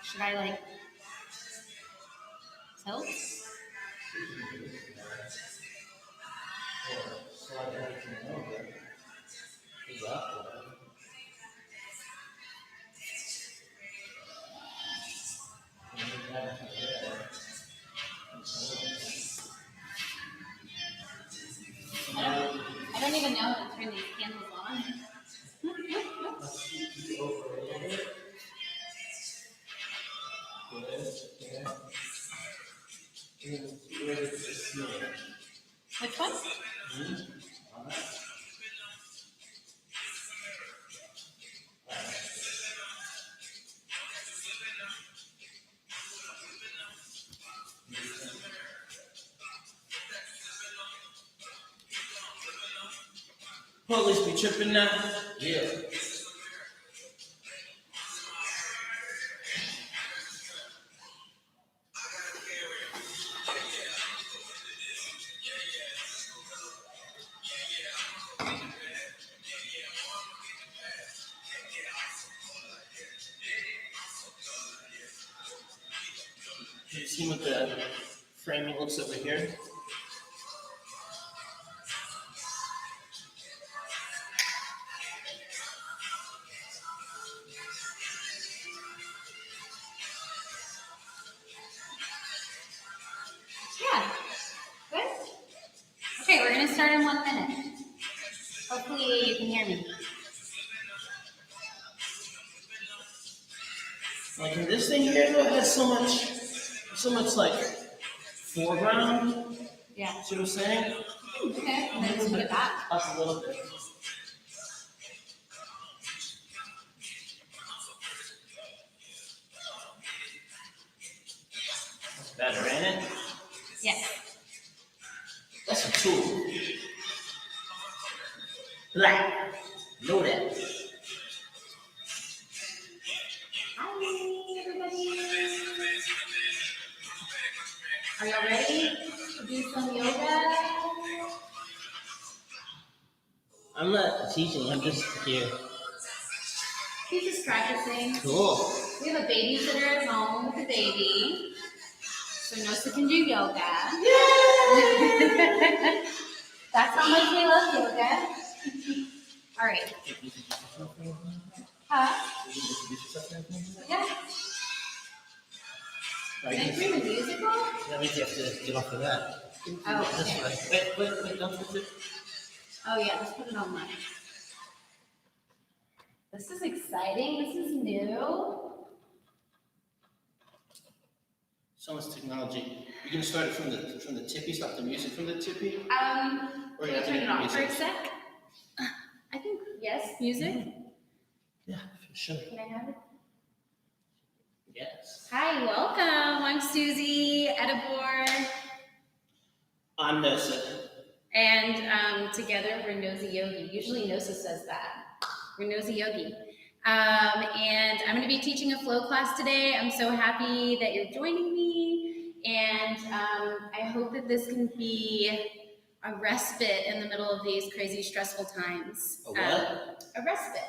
Should I like tilt? I don't even know how to turn these candles on. Which one? Well, at least be tripping now. Yeah. You see what the framing looks over here? Yeah. Good. Okay, we're gonna start in 1 minute. Hopefully you can hear me. Like in this thing here, though, it has so much like foreground. Yeah. See what I'm saying? Okay, and then just put it back. Up a little bit. That's better, ain't it? Yes. That's a tool. Black. Know that. Hi, everybody. Are y'all ready to do some yoga? I'm not teaching, I'm just here. He's just practicing. Cool. We have a babysitter at home with a baby. So Nosa can do yoga. Yay! That's how much we love yoga. All right. Huh? Yeah. Can I turn the music off? That means you have to get off of that. Oh, This okay. way. Wait, don't touch it. Oh yeah, let's put it on mine. This is exciting. This is new. So much technology. You're gonna start it from the tippy, stop the music from the tippy? Can Or you we have to turn get it the off for a music? sec? I think, yes, music. Yeah, for sure. Can I have it? Yes. Hi, welcome. I'm Susie, Edebor. I'm Nosa. And together we're Nosy Yogi. Usually Nosa says that. We're Nosy Yogi. And I'm going to be teaching a flow class today. I'm so happy that you're joining me. And I hope that this can be a respite in the middle of these crazy, stressful times. A what? A respite.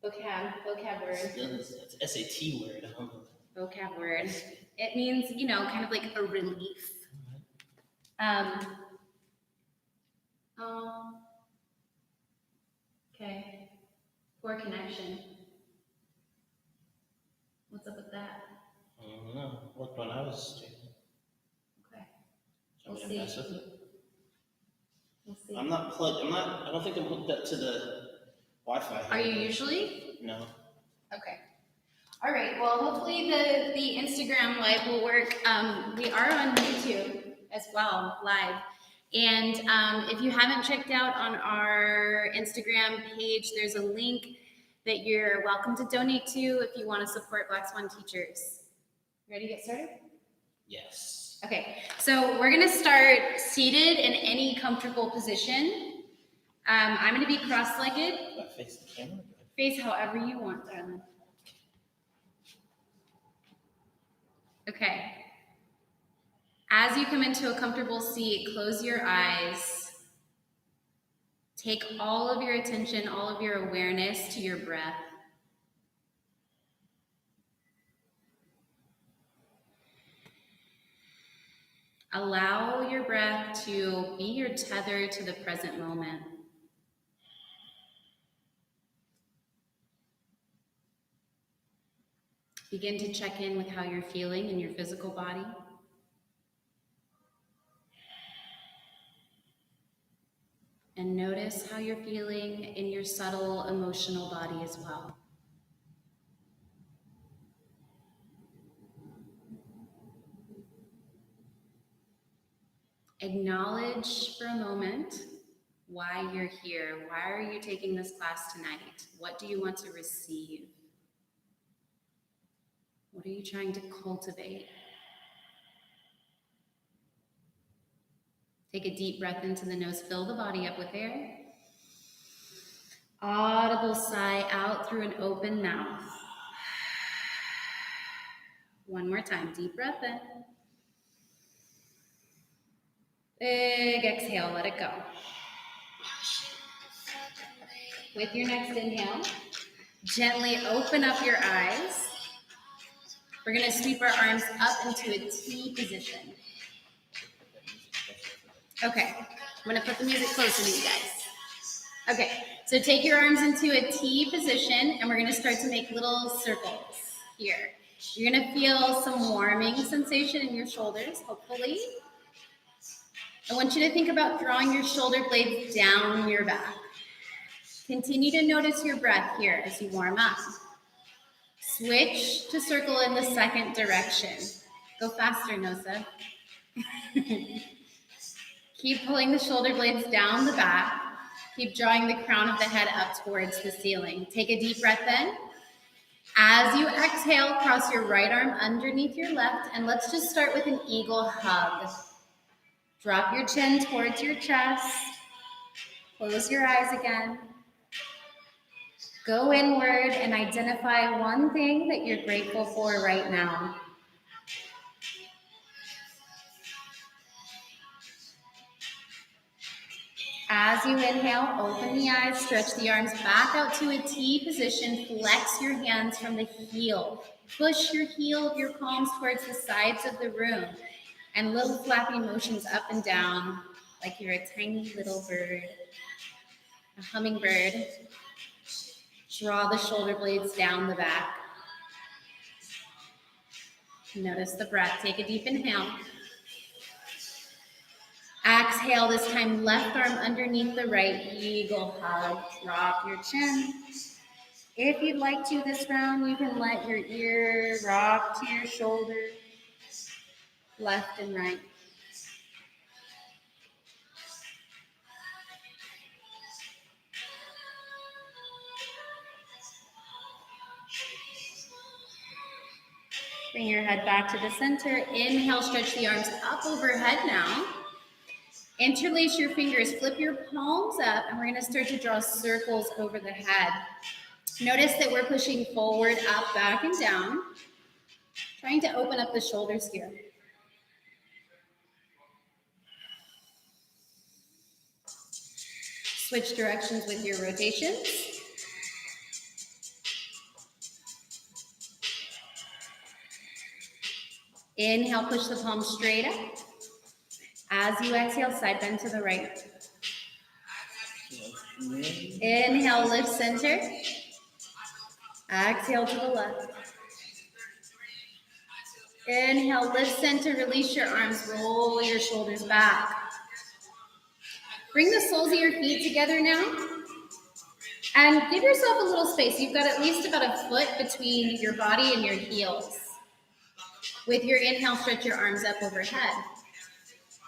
Vocab word. That's an SAT word. I don't know. Vocab word. It means, kind of like a relief. Okay. Poor connection. What's up with that? I don't know. Worked when I was student. Okay. Shall We'll we see. mess with it? We'll see. I'm not plugged. I don't think I'm hooked up to the Wi-Fi. Are you usually? No. Okay. All right. Well, hopefully the Instagram live will work. We are on YouTube as well, live. And if you haven't checked out on our Instagram page, there's a link that you're welcome to donate to if you want to support Black Swan teachers. Ready to get started? Yes. Okay, so we're gonna start seated in any comfortable position. I'm gonna be cross-legged. Do I face the camera? Face however you want, darling. Okay. As you come into a comfortable seat, close your eyes. Take all of your attention, all of your awareness to your breath. Allow your breath to be your tether to the present moment. Begin to check in with how you're feeling in your physical body. And notice how you're feeling in your subtle emotional body as well. Acknowledge for a moment why you're here. Why are you taking this class tonight? What do you want to receive? What are you trying to cultivate? Take a deep breath into the nose. Fill the body up with air. Audible sigh out through an open mouth. One more time. Deep breath in. Big exhale. Let it go. With your next inhale, gently open up your eyes. We're going to sweep our arms up into a T position. Okay, I'm going to put the music closer to you guys. Okay, so take your arms into a T position, and we're going to start to make little circles here. You're going to feel some warming sensation in your shoulders, hopefully. I want you to think about drawing your shoulder blades down your back. Continue to notice your breath here as you warm up. Switch to circle in the second direction. Go faster, Nosa. Keep pulling the shoulder blades down the back. Keep drawing the crown of the head up towards the ceiling. Take a deep breath in. As you exhale, cross your right arm underneath your left, and let's just start with an eagle hug. Drop your chin towards your chest. Close your eyes again. Go inward and identify one thing that you're grateful for right now. As you inhale, open the eyes, stretch the arms back out to a T position, flex your hands from the heel. Push your heel of your palms towards the sides of the room, and little flappy motions up and down like you're a tiny little bird, a hummingbird. Draw the shoulder blades down the back. Notice the breath. Take a deep inhale. Exhale, this time left arm underneath the right, eagle hug. Drop your chin. If you'd like to this round, you can let your ear rock to your shoulder, left and right. Bring your head back to the center. Inhale, stretch the arms up overhead now. Interlace your fingers, flip your palms up, and we're going to start to draw circles over the head. Notice that we're pushing forward, up, back, and down. Trying to open up the shoulders here. Switch directions with your rotations. Inhale, push the palms straight up. As you exhale, side bend to the right. Inhale, lift center. Exhale to the left. Inhale, lift center, release your arms, roll your shoulders back. Bring the soles of your feet together now. And give yourself a little space. You've got at least about a foot between your body and your heels. With your inhale, stretch your arms up overhead.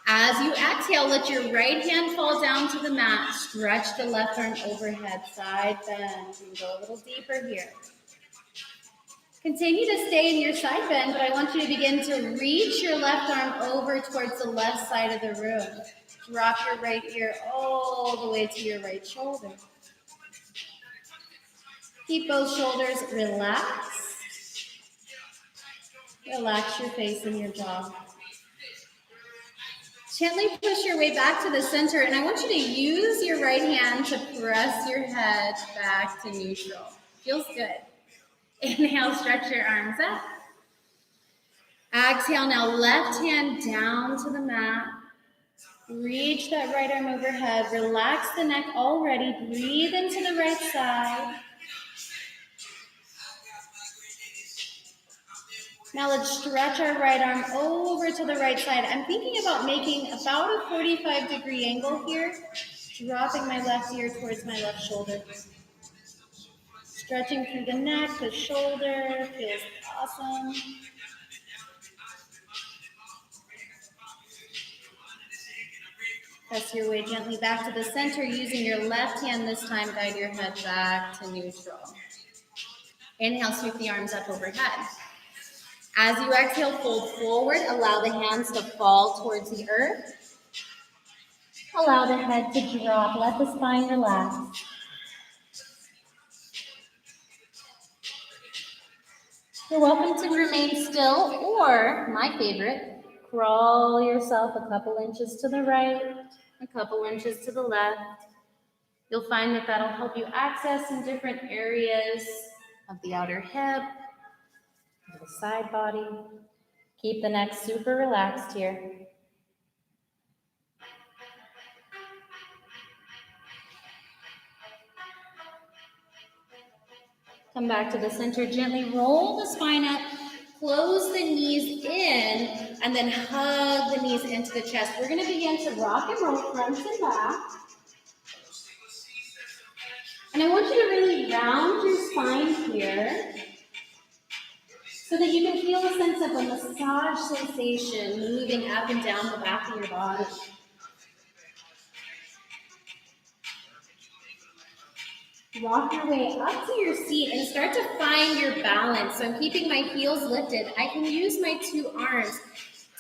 As you exhale, let your right hand fall down to the mat. Stretch the left arm overhead, side bend, and go a little deeper here. Continue to stay in your side bend, but I want you to begin to reach your left arm over towards the left side of the room. Drop your right ear all the way to your right shoulder. Keep both shoulders relaxed. Relax your face and your jaw. Gently push your way back to the center, and I want you to use your right hand to press your head back to neutral. Feels good. Inhale, stretch your arms up. Exhale, now left hand down to the mat. Reach that right arm overhead. Relax the neck already. Breathe into the right side. Now let's stretch our right arm over to the right side. I'm thinking about making about a 45-degree angle here. Dropping my left ear towards my left shoulder. Stretching through the neck, the shoulder. Feels awesome. Press your way gently back to the center. Using your left hand this time, guide your head back to neutral. Inhale, sweep the arms up overhead. As you exhale, fold forward. Allow the hands to fall towards the earth. Allow the head to drop. Let the spine relax. You're welcome to remain still, or, my favorite, crawl yourself a couple inches to the right, a couple inches to the left. You'll find that that'll help you access some different areas of the outer hip, of the side body. Keep the neck super relaxed here. Come back to the center, gently roll the spine up, close the knees in, and then hug the knees into the chest. We're gonna begin to rock and roll front and back. And I want you to really round your spine here so that you can feel a sense of a massage sensation moving up and down the back of your body. Walk your way up to your seat and start to find your balance. So I'm keeping my heels lifted. I can use my two arms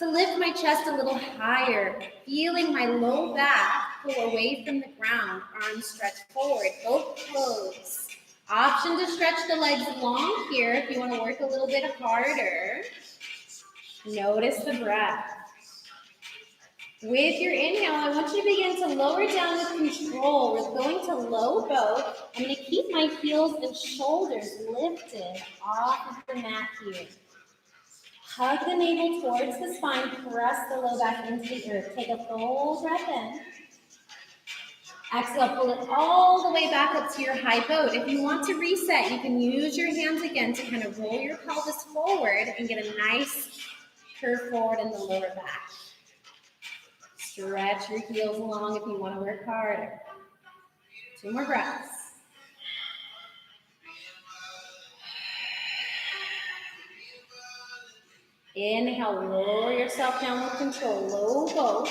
to lift my chest a little higher, feeling my low back pull away from the ground, arms stretch forward, both close. Option to stretch the legs long here if you want to work a little bit harder. Notice the breath. With your inhale, I want you to begin to lower down with control. We're going to low bow. I'm going to keep my heels and shoulders lifted off of the mat here. Hug the navel towards the spine. Press the low back into the earth. Take a full breath in. Exhale, pull it all the way back up to your high boat. If you want to reset, you can use your hands again to kind of roll your pelvis forward and get a nice curve forward in the lower back. Stretch your heels long if you want to work harder. 2 more breaths. Inhale, lower yourself down with control, low bow.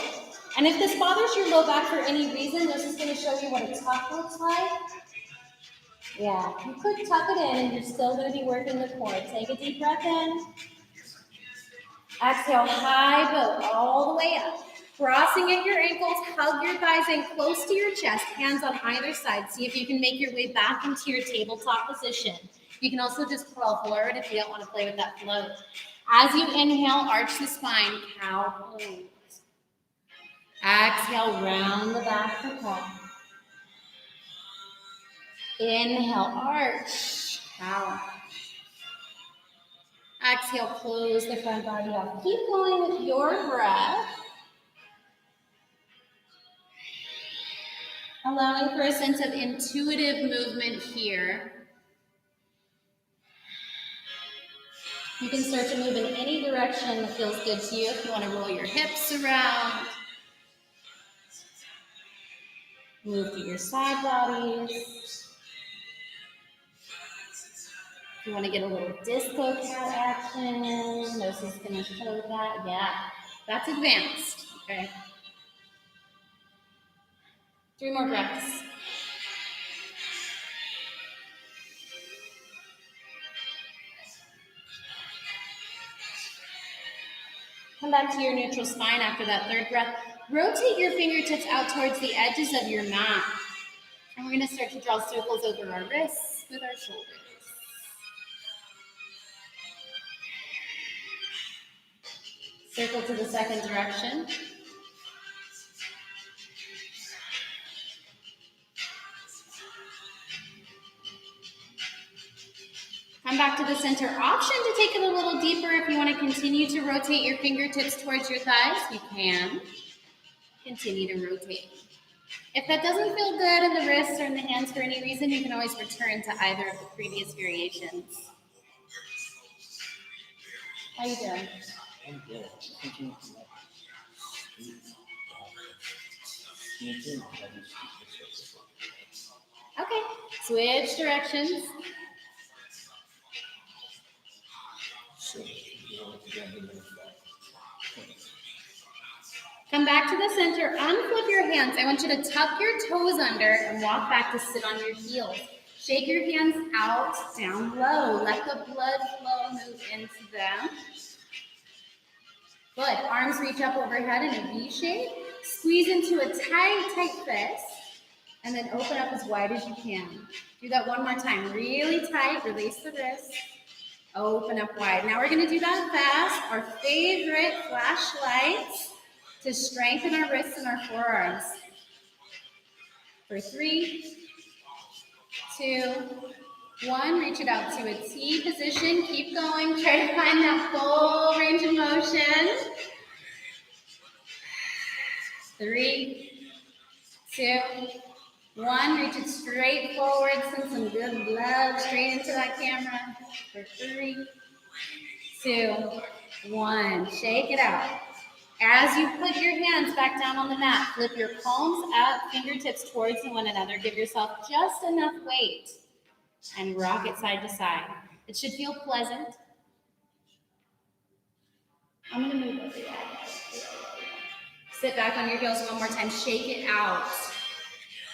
And if this bothers your low back for any reason, this is going to show you what a tuck looks like. Yeah, you could tuck it in and you're still going to be working the core. Take a deep breath in. Exhale, high bow all the way up. Crossing at your ankles, hug your thighs in close to your chest, hands on either side. See if you can make your way back into your tabletop position. You can also just crawl forward if you don't want to play with that float. As you inhale, arch the spine, cow pose. Exhale, round the back for cow. Inhale, arch, cow. Exhale, close the front body up. Keep going with your breath. Allowing for a sense of intuitive movement here. You can start to move in any direction that feels good to you. If you want to roll your hips around, move through your side bodies. If you want to get a little disco cat action, this is going to show that. Yeah, that's advanced. Okay. 3 more breaths. Come back to your neutral spine after that third breath. Rotate your fingertips out towards the edges of your mat. And we're going to start to draw circles over our wrists with our shoulders. Circle to the second direction. Come back to the center. Option to take it a little deeper if you want to continue to rotate your fingertips towards your thighs. You can continue to rotate. If that doesn't feel good in the wrists or in the hands for any reason, you can always return to either of the previous variations. How you doing? I'm good. Okay, switch directions. Come back to the center, unflip your hands. I want you to tuck your toes under and walk back to sit on your heels. Shake your hands out, down low. Let the blood flow move into them. Good. Arms reach up overhead in a V shape. Squeeze into a tight fist. And then open up as wide as you can. Do that one more time. Really tight. Release the wrist. Open up wide. Now we're going to do that fast. Our favorite flashlights to strengthen our wrists and our forearms. For 3, 2, 1. Reach it out to a T position. Keep going. Try to find that full range of motion. 3, 2, 1. Reach it straight forward. Send some good blood straight into that camera. For 3, 2, 1. Shake it out. As you put your hands back down on the mat, flip your palms up, fingertips towards one another. Give yourself just enough weight and rock it side to side. It should feel pleasant. I'm going to move over here. Sit back on your heels one more time. Shake it out.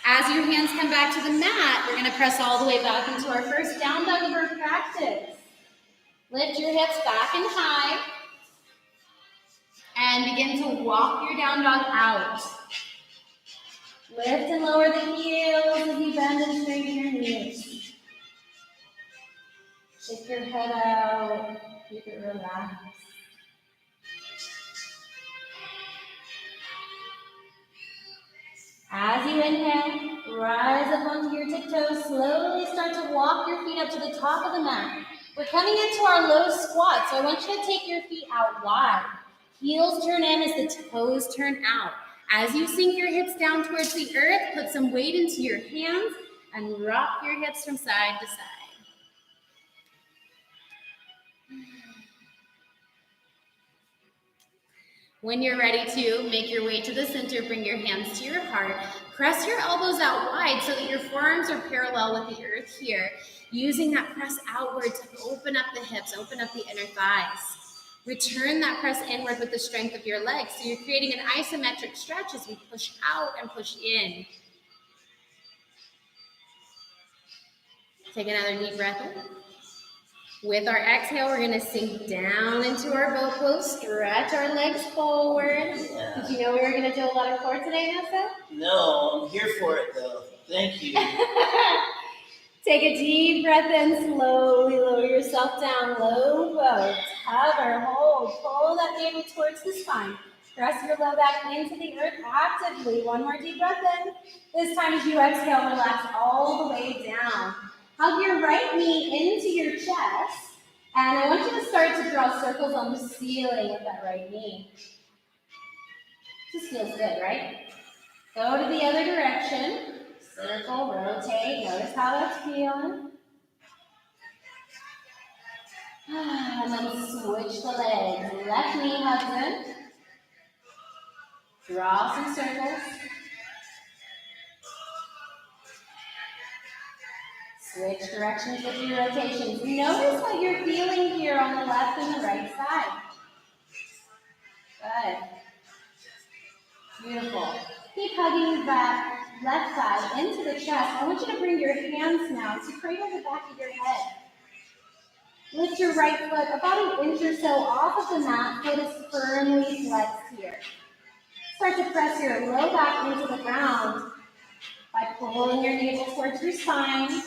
As your hands come back to the mat, we're going to press all the way back into our first down dog of our practice. Lift your hips back and high. And begin to walk your down dog out. Lift and lower the heels as you bend and straighten your knees. Shake your head out. Keep it relaxed. As you inhale, rise up onto your tiptoes. Slowly start to walk your feet up to the top of the mat. We're coming into our low squat, so I want you to take your feet out wide. Heels turn in as the toes turn out. As you sink your hips down towards the earth, put some weight into your hands and rock your hips from side to side. When you're ready to, make your way to the center, bring your hands to your heart. Press your elbows out wide so that your forearms are parallel with the earth here. Using that press outward to open up the hips, open up the inner thighs. Return that press inward with the strength of your legs. So you're creating an isometric stretch as we push out and push in. Take another deep breath in. With our exhale, we're going to sink down into our boat pose, stretch our legs forward. Yeah. Did you know we were going to do a lot of core today, Nessa? No, I'm here for it though. Thank you. Take a deep breath in, slowly lower yourself down, low boat, hover, hold, pull that navel towards the spine. Press your low back into the earth actively. One more deep breath in. This time as you exhale, relax all the way down. Hug your right knee into your chest, and I want you to start to draw circles on the ceiling with that right knee. Just feels good, right? Go to the other direction. Circle, rotate, notice how that's feeling. And then switch the legs. Left knee hugs in. Draw some circles. Switch directions with your rotations. Notice what you're feeling here on the left and the right side. Good. Beautiful. Keep hugging that left thigh into the chest. I want you to bring your hands now to cradle the back of your head. Lift your right foot about an inch or so off of the mat. Foot is firmly flexed here. Start to press your low back into the ground by pulling your navel towards your spine.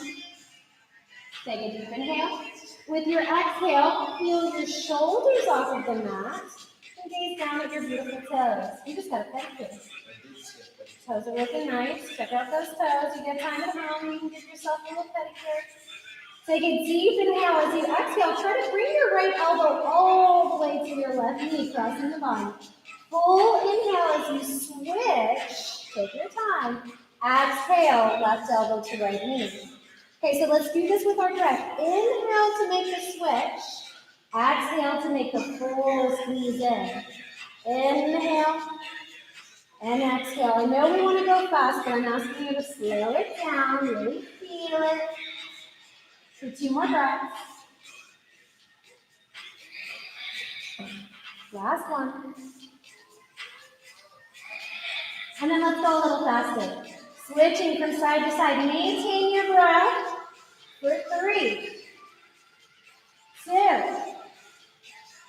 Take a deep inhale. With your exhale, feel your shoulders off of the mat and gaze down at your beautiful toes. You just got a pedicure. Toes are looking nice. Check out those toes. You get time at home, you can give yourself a little pedicure. Take a deep inhale as you exhale. Try to bring your right elbow all the way to your left knee, crossing the body. Full inhale as you switch. Take your time. Exhale, left elbow to right knee. Okay, so let's do this with our breath. Inhale to make the switch. Exhale to make the full squeeze in. Inhale and exhale. I know we want to go fast, but I'm asking you to slow it down, really feel it. So 2 more breaths. Last one. And then let's go a little faster. Switching from side to side. Maintain your breath for 3, 2,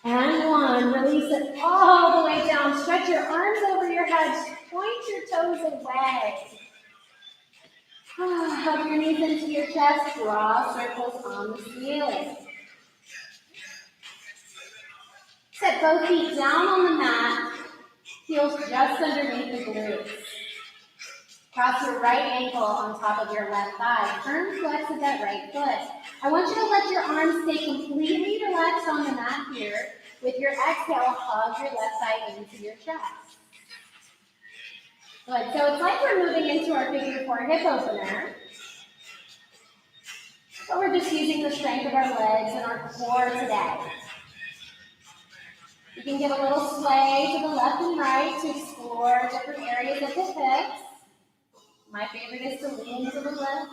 and 1. Release it all the way down. Stretch your arms over your head. Point your toes away. Hug your knees into your chest. Draw circles on the ceiling. Set both feet down on the mat. Heels just underneath the glutes. Cross your right ankle on top of your left thigh. Firm flex of that right foot. I want you to let your arms stay completely relaxed on the mat here. With your exhale, hug your left thigh into your chest. Good. So it's like we're moving into our figure 4 hip opener. But we're just using the strength of our legs and our core today. You can give a little sway to the left and right to explore different areas of the hips. My favorite is to lean to the left.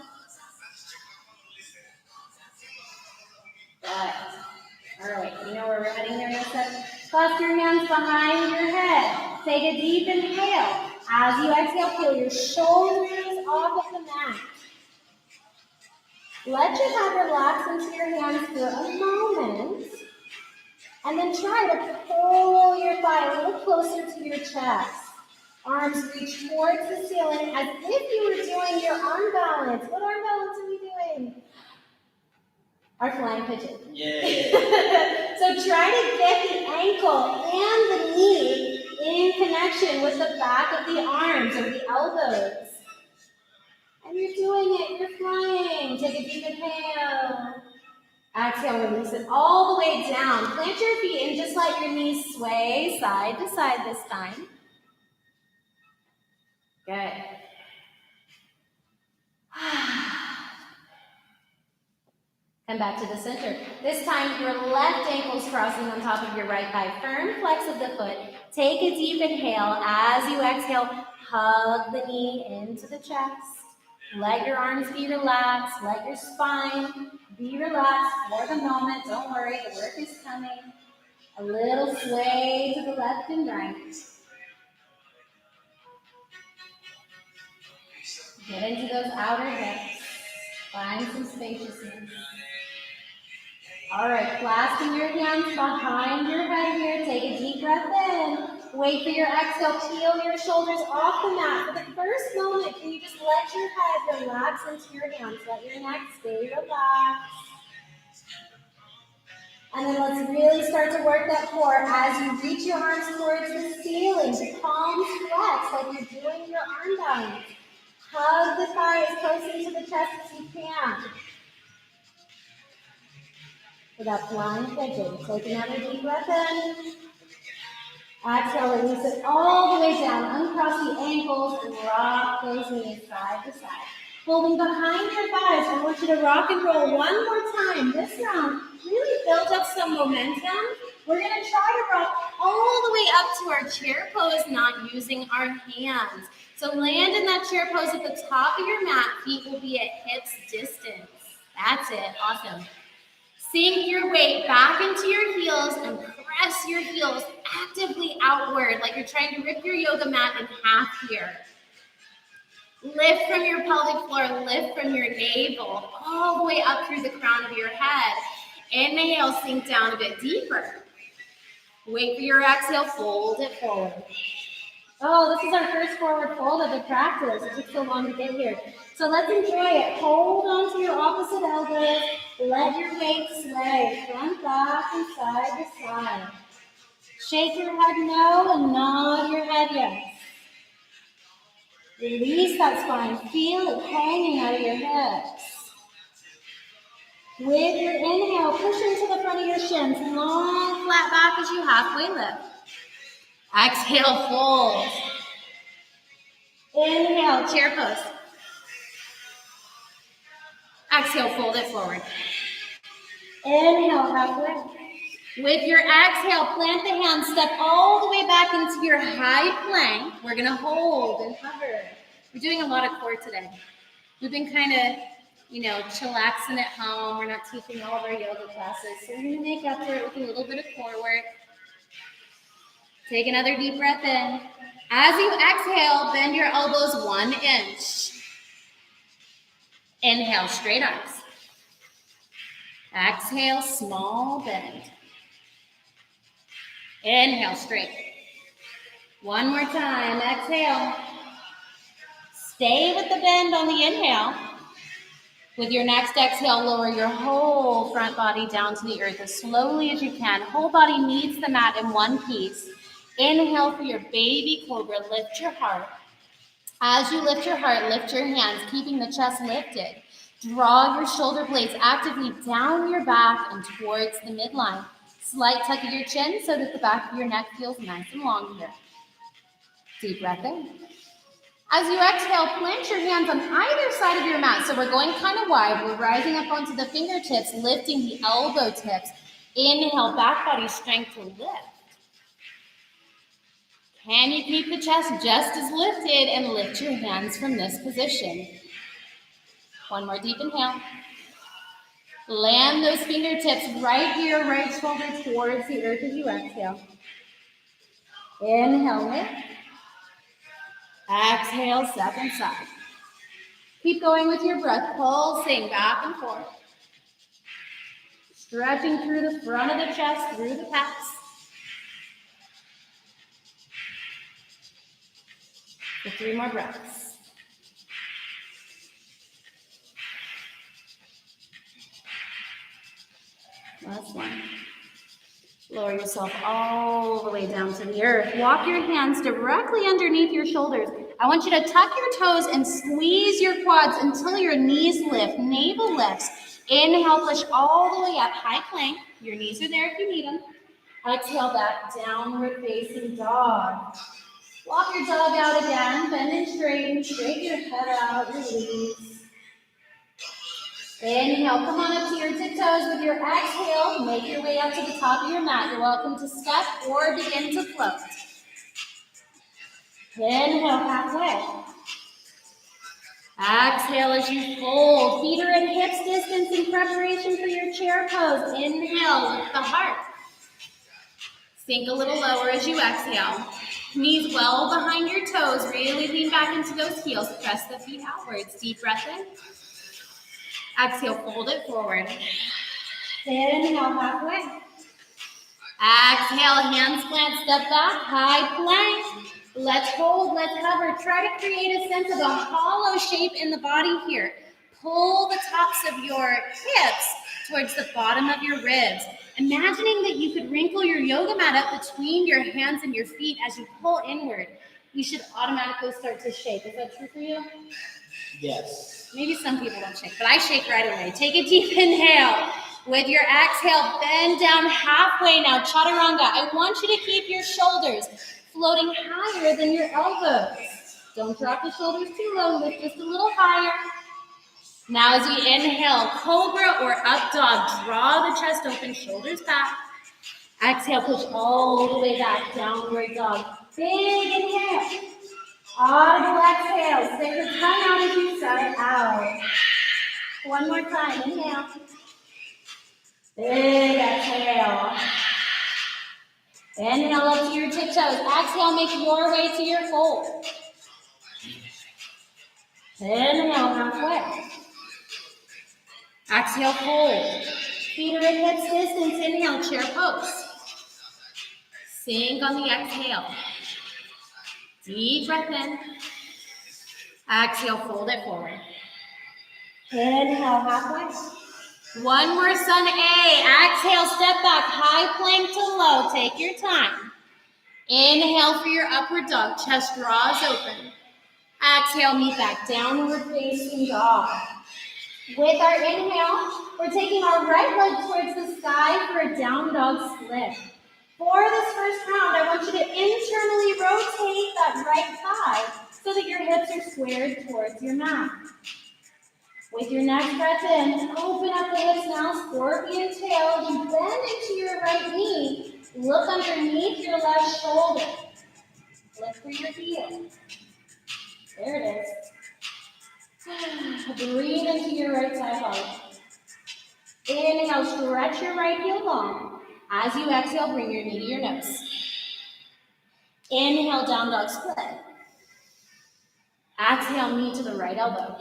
Good. All right, you know where we're heading there in a second. Clasp your hands behind your head. Take a deep inhale. As you exhale, peel your shoulders off of the mat. Let your head relax into your hands for a moment. And then try to pull your thigh a little closer to your chest. Arms reach towards the ceiling as if you were doing your arm balance. What arm balance are we doing? Our flying pigeon. Yeah. So try to get the ankle and the knee in connection with the back of the arms or the elbows. And you're doing it. You're flying. Take a deep inhale. Exhale, release it all the way down. Plant your feet and just let your knees sway side to side this time. Good. Come back to the center. This time, your left ankle's crossing on top of your right thigh. Firm flex of the foot. Take a deep inhale. As you exhale, hug the knee into the chest. Let your arms be relaxed. Let your spine be relaxed for the moment. Don't worry, the work is coming. A little sway to the left and right. Get into those outer hips. Find some spaciousness. All right, clasping your hands behind your head here. Take a deep breath in. Wait for your exhale. Peel your shoulders off the mat. For the first moment, can you just let your head relax into your hands? Let your neck stay relaxed. And then let's really start to work that core as you reach your arms towards the ceiling. Palms flex like you're doing your arm balance. Hug the thigh as close into the chest as you can. For that flying pigeon. Take another deep breath in. Exhale, release it all the way down. Uncross the ankles and rock those knees side to side. Holding behind your thighs, I want you to rock and roll one more time. This round, really build up some momentum. We're going to try to rock all the way up to our chair pose, not using our hands. So land in that chair pose at the top of your mat. Feet will be at hips distance. That's it. Awesome. Sink your weight back into your heels and press your heels actively outward like you're trying to rip your yoga mat in half here. Lift from your pelvic floor, lift from your navel, all the way up through the crown of your head. Inhale, sink down a bit deeper. Wait for your exhale, fold it forward. Oh, this is our first forward fold of the practice. It took so long to get here. So let's enjoy it. Hold on to your opposite elbows. Let your weight sway front, back, and side to side. Shake your head no and nod your head yes. Release that spine. Feel it hanging out of your hips. With your inhale, push into the front of your shins. Long, flat back as you halfway lift. Exhale, fold. Inhale, chair pose. Exhale, fold it forward. Inhale, halfway. With your exhale, plant the hands, step all the way back into your high plank. We're gonna hold and hover. We're doing a lot of core today. We've been kind of, chillaxing at home. We're not teaching all of our yoga classes. So we're gonna make up for it with a little bit of core work. Take another deep breath in. As you exhale, bend your elbows 1 inch. Inhale, straight arms. Exhale, small bend. Inhale, straight. One more time, exhale. Stay with the bend on the inhale. With your next exhale, lower your whole front body down to the earth as slowly as you can. Whole body meets the mat in one piece. Inhale for your baby cobra, lift your heart. As you lift your heart, lift your hands, keeping the chest lifted. Draw your shoulder blades actively down your back and towards the midline. Slight tuck of your chin so that the back of your neck feels nice and long here. Deep breath in. As you exhale, plant your hands on either side of your mat. So we're going kind of wide. We're rising up onto the fingertips, lifting the elbow tips. Inhale, back body strength to lift. Can you keep the chest just as lifted and lift your hands from this position? One more deep inhale. Land those fingertips right here, right shoulder towards the earth as you exhale. Inhale, lift. Exhale, second side. Keep going with your breath, pulsing back and forth. Stretching through the front of the chest, through the pecs. For 3 more breaths. Last one. Lower yourself all the way down to the earth. Walk your hands directly underneath your shoulders. I want you to tuck your toes and squeeze your quads until your knees lift, navel lifts. Inhale, push all the way up, high plank. Your knees are there if you need them. Exhale, back, downward facing dog. Walk your dog out again, bend and straighten your head out, release. Inhale, come on up to your tiptoes with your exhale. Make your way up to the top of your mat. You're welcome to step or begin to float. Inhale, halfway. Exhale as you fold. Feet are at hips distance in preparation for your chair pose. Inhale, lift the heart. Sink a little lower as you exhale. Knees well behind your toes. Really lean back into those heels. Press the feet outwards. Deep breath in. Exhale, fold it forward. Inhale, halfway. Exhale, hands plant, step back, high plank. Let's hold, let's hover. Try to create a sense of a hollow shape in the body here. Pull the tops of your hips towards the bottom of your ribs. Imagining that you could wrinkle your yoga mat up between your hands and your feet as you pull inward. You should automatically start to shake. Is that true for you? Yes. Maybe some people don't shake, but I shake right away. Take a deep inhale. With your exhale, bend down halfway now, chaturanga. I want you to keep your shoulders floating higher than your elbows. Don't drop the shoulders too low, lift just a little higher. Now as you inhale, cobra or up dog, draw the chest open, shoulders back. Exhale, push all the way back, downward dog. Big inhale. Audible exhale, stick the tongue out as you sigh out. One more time, inhale. Big exhale. Inhale up to your tiptoes. Exhale, make your way to your fold. Inhale, halfway. Exhale, fold. Feet are at hips distance. Inhale, chair pose. Sink on the exhale. Deep breath in. Exhale, fold it forward. Inhale, halfway. One more, sun A. Exhale, step back, high plank to low. Take your time. Inhale for your upward dog. Chest draws open. Exhale, meet back, downward facing dog. With our inhale, we're taking our right leg towards the sky for a down dog split. For this first round, I want you to internally rotate that right thigh so that your hips are squared towards your mat. With your next breath in, open up the hips now, scorpion tail. You bend into your right knee. Look underneath your left shoulder. Lift for your heel. There it is. Breathe into your right side body. Inhale, stretch your right heel long. As you exhale, bring your knee to your nose. Inhale, down dog split. Exhale, knee to the right elbow.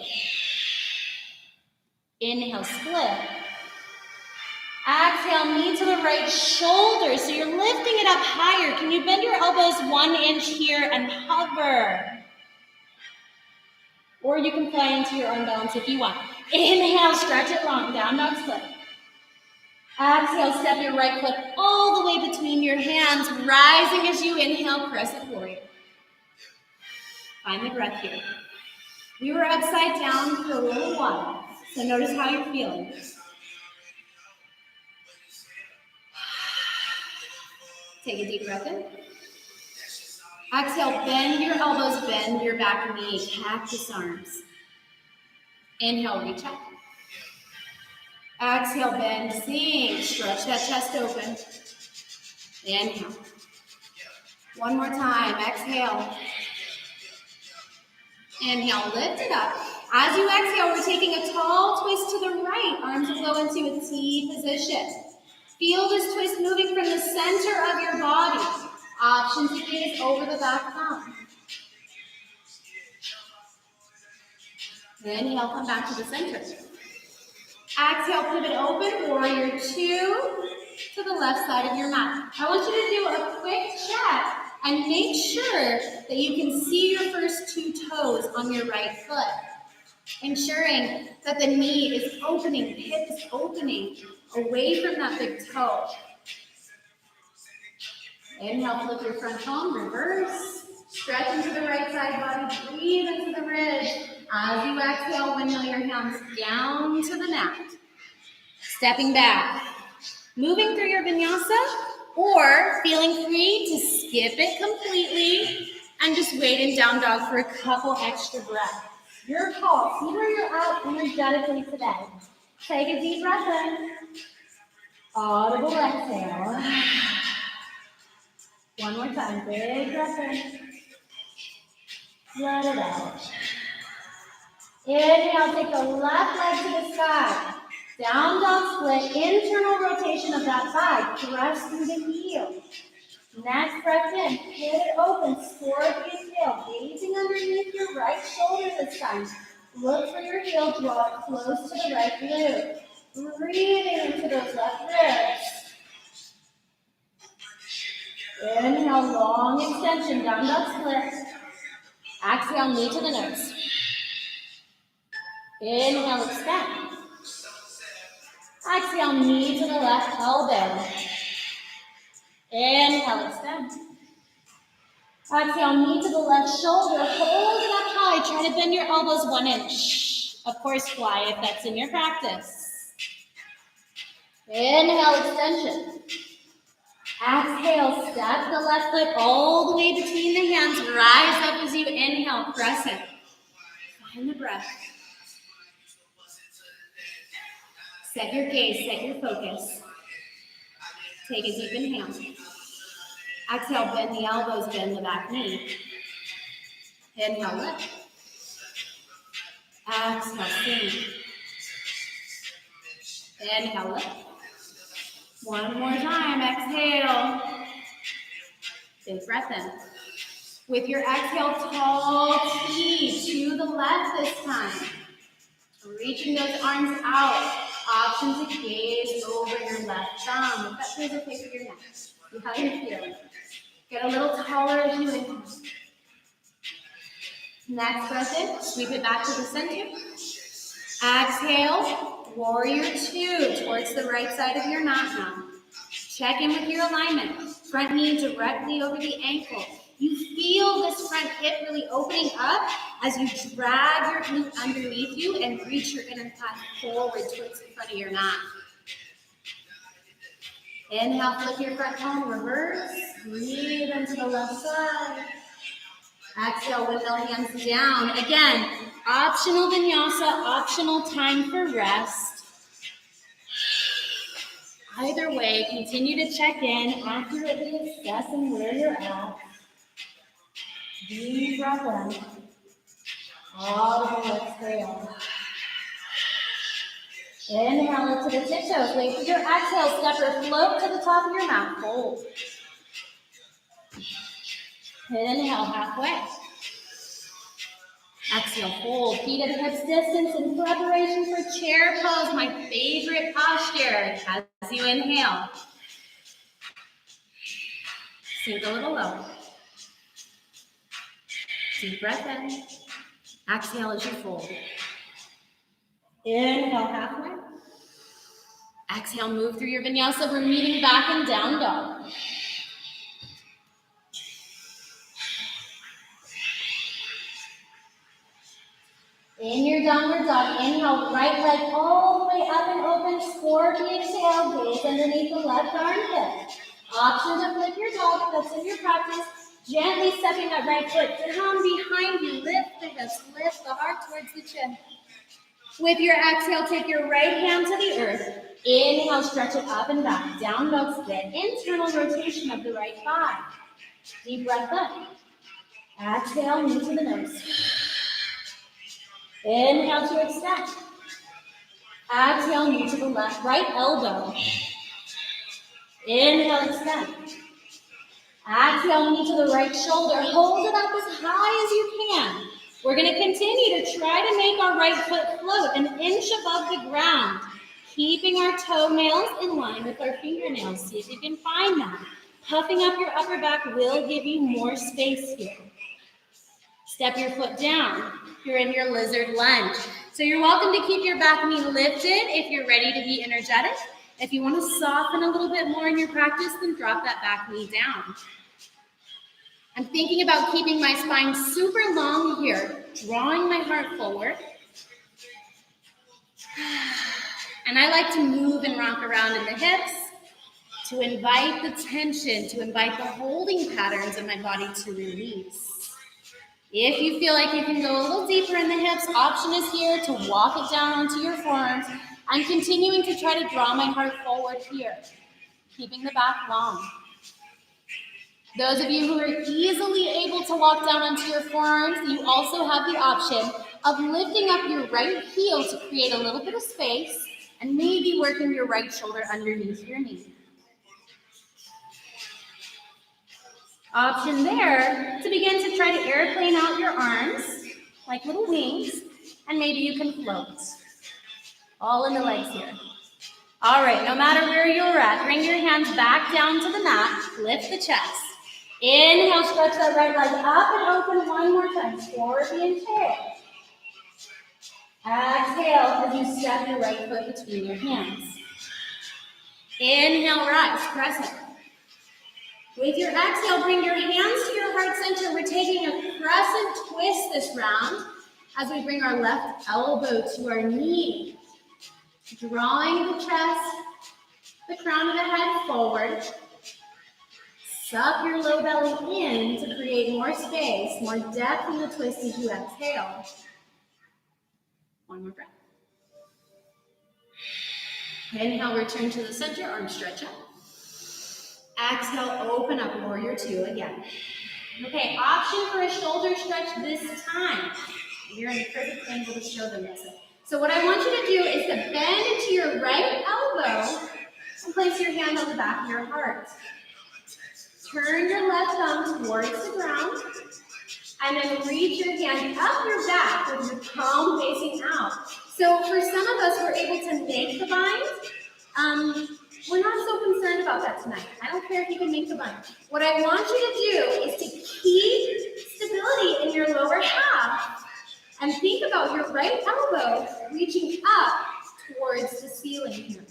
Inhale, split. Exhale, knee to the right shoulder. So you're lifting it up higher. Can you bend your elbows 1 inch here and hover? Or you can fly into your arm balance if you want. Inhale, stretch it long, down dog split. Exhale, step your right foot all the way between your hands, rising as you inhale, crescent warrior. Find the breath here. We were upside down for a little while, so notice how you're feeling. Take a deep breath in. Exhale, bend your elbows, bend your back knee, cactus arms. Inhale, reach up. Exhale, bend, sink, stretch that chest open. Inhale. One more time, exhale. Inhale, lift it up. As you exhale, we're taking a tall twist to the right. Arms will go into a T position. Feel this twist moving from the center of your body. Option to gaze over the back thumb. Inhale, come back to the center. Exhale, pivot open, warrior 2 to the left side of your mat. I want you to do a quick check and make sure that you can see your first 2 toes on your right foot. Ensuring that the knee is opening, the hip is opening away from that big toe. Inhale, flip your front palm, reverse. Stretch into the right side body, breathe into the ribs. As you exhale, windmill your hands down to the mat. Stepping back. Moving through your vinyasa, or feeling free to skip it completely and just wait in down dog for a couple extra breaths. Your call. See where you're at energetically today. Take a deep breath in. Audible exhale. One more time. Big breath in. Let it out. Inhale, take the left leg to the sky. Down dog split, internal rotation of that thigh. Press through the heel. Next breath in, pivot open, scorpion tail. Gazing underneath your right shoulder this time. Look for your heel, draw it close to the right glute. Breathing into those left ribs. Inhale, long extension, down dog split. Exhale, knee to the nose. Inhale, extend. Exhale, knee to the left elbow. Inhale, extend. Exhale, knee to the left shoulder. Hold it up high. Try to bend your elbows 1 inch. Of course, fly if that's in your practice. Inhale, extension. Exhale, step the left foot all the way between the hands. Rise up as you inhale, crescent. Find the breath. Set your gaze, set your focus. Take a deep inhale. Exhale, bend the elbows, bend the back knee. Inhale, lift. Exhale, sink. Inhale, lift. One more time, exhale. Big breath in. With your exhale, tall T to the left this time. Reaching those arms out. Option to gaze over your left thumb. If that feels okay for your neck. See how you're feeling. Get a little taller as you inhale. Next breath in, sweep it back to the center. Exhale, warrior two towards the right side of your mat now. Check in with your alignment. Front knee directly over the ankle. You feel this front hip really opening up as you drag your glute underneath you and reach your inner thigh forward towards the front of your mat. Inhale, flip your front palm, reverse. Breathe into the left side. Exhale, windmill hands down. Again, optional vinyasa, optional time for rest. Either way, continue to check in, accurately assessing where you're at. Deep breath in. Audible exhale. Inhale into the tiptoes. Wait for your exhale. Step or float to the top of your mat. Hold. Inhale halfway. Exhale, hold. Feet at hips distance in preparation for chair pose, my favorite posture. As you inhale, sink a little lower. Deep breath in. Exhale as you fold. Inhale halfway. Exhale, move through your vinyasa. We're meeting back in down dog. In your downward dog, inhale, right leg all the way up and open, scorpion tail, gaze underneath the left armpit. Option to flip your dog if that's in your practice. Gently stepping that right foot down behind you. Lift the hips, lift the heart towards the chin. With your exhale, take your right hand to the earth. Inhale, stretch it up and back. Down dog split. Internal rotation of the right thigh. Deep breath in. Exhale, knee to the nose. Inhale to extend. Exhale, knee to the left, right elbow. Inhale, extend. Exhale, knee to the right shoulder. Hold it up as high as you can. We're going to continue to try to make our right foot float an inch above the ground, keeping our toenails in line with our fingernails. See if you can find that. Puffing up your upper back will give you more space here. Step your foot down. You're in your lizard lunge. So you're welcome to keep your back knee lifted if you're ready to be energetic. If you want to soften a little bit more in your practice, then drop that back knee down. I'm thinking about keeping my spine super long here, drawing my heart forward. And I like to move and rock around in the hips to invite the tension, to invite the holding patterns of my body to release. If you feel like you can go a little deeper in the hips, option is here to walk it down onto your forearms. I'm continuing to try to draw my heart forward here, keeping the back long. Those of you who are easily able to walk down onto your forearms, you also have the option of lifting up your right heel to create a little bit of space and maybe working your right shoulder underneath your knee. Option there to begin to try to airplane out your arms like little wings, and maybe you can float. All in the legs here. All right, no matter where you're at, bring your hands back down to the mat, lift the chest. Inhale, stretch that right leg up and open one more time, scorpion tail. Exhale as you step your right foot between your hands. Inhale, rise, crescent. With your exhale, bring your hands to your heart center. We're taking a crescent twist this round as we bring our left elbow to our knee. Drawing the chest, the crown of the head forward. Suck your low belly in to create more space, more depth in the twist as you exhale. One more breath. Inhale, return to the center, arm stretch up. Exhale, open up, warrior two again. Okay, option for a shoulder stretch this time. You're in the perfect angle to show them this. So what I want you to do is to bend into your right elbow and place your hand on the back of your heart. Turn your left thumb towards the ground and then reach your hand up your back with your palm facing out. So for some of us, we're able to make the bind. We're not so concerned about that tonight. I don't care if you can make the bind. What I want you to do is to keep stability in your lower half and think about your right elbow reaching up towards the ceiling here.